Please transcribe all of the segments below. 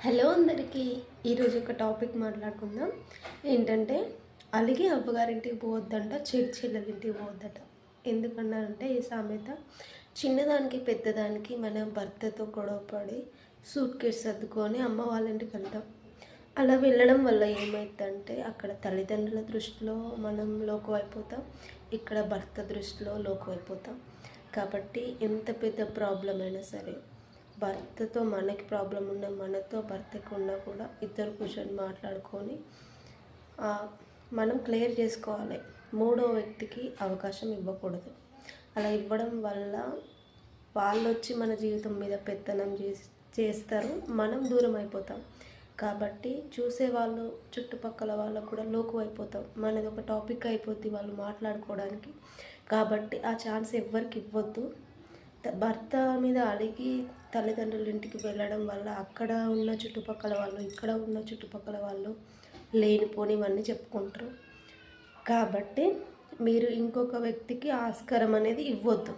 Hello అందరికీ. ఈరోజు ఒక టాపిక్ మాట్లాడుకుందాం. ఏంటంటే అలిగి అవ్వగారింటికి పోవద్దంట, చెల్లెలింటికి పోవద్దట. ఎందుకన్నారంటే ఈ సామెత చిన్నదానికి పెద్దదానికి మన భర్తతో గొడవపడి సూట్ కేసు సర్దుకొని అమ్మ వాళ్ళ ఇంటికి వెళ్తాం. అలా వెళ్ళడం వల్ల ఏమవుతుందంటే అక్కడ తల్లిదండ్రుల దృష్టిలో మనం లోకు అయిపోతాం, ఇక్కడ భర్త దృష్టిలో లోకు అయిపోతాం. కాబట్టి ఎంత పెద్ద ప్రాబ్లం అయినా సరే, భర్తతో మనకి ప్రాబ్లం ఉన్నా మనతో భర్తకు ఉన్నా కూడా ఇద్దరు కూర్చొని మాట్లాడుకొని మనం క్లియర్ చేసుకోవాలి. మూడో వ్యక్తికి అవకాశం ఇవ్వకూడదు. అలా ఇవ్వడం వల్ల వాళ్ళు వచ్చి మన జీవితం మీద పెత్తనం చేస్తారు, మనం దూరం అయిపోతాం. కాబట్టి చూసేవాళ్ళు చుట్టుపక్కల వాళ్ళకు కూడా లోకు అయిపోతాం. మనది ఒక టాపిక్ అయిపోద్ది వాళ్ళు మాట్లాడుకోవడానికి. కాబట్టి ఆ ఛాన్స్ ఎవ్వరికి ఇవ్వద్దు. భర్త మీద అలిగి తల్లిదండ్రుల ఇంటికి వెళ్ళడం వల్ల అక్కడ ఉన్న చుట్టుపక్కల వాళ్ళు, ఇక్కడ ఉన్న చుట్టుపక్కల వాళ్ళు లేనిపోనివన్నీ చెప్పుకుంటారు. కాబట్టి మీరు ఇంకొక వ్యక్తికి ఆస్కారం అనేది ఇవ్వద్దు.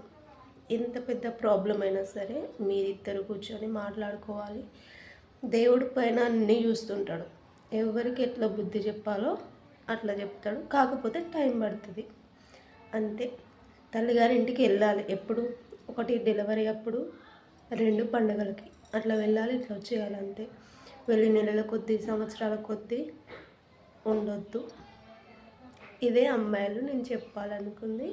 ఎంత పెద్ద ప్రాబ్లం అయినా సరే మీరిద్దరు కూర్చొని మాట్లాడుకోవాలి. దేవుడి పైన అన్నీ చూస్తుంటాడు. ఎవరికి ఎట్లా బుద్ధి చెప్పాలో అట్లా చెప్తాడు. కాకపోతే టైం పడుతుంది అంతే. తల్లిగారి ఇంటికి వెళ్ళాలి ఎప్పుడు, ఒకటి డెలివరీ అప్పుడు, 2 పండుగలకి అట్లా వెళ్ళాలి, ఇట్లా వచ్చేయాలి అంతే. వెళ్ళి నెలల కొద్దీ సంవత్సరాల కొద్దీ ఉండొద్దు. ఇదే అమ్మాయిలు నేను చెప్పాలనుకుంది.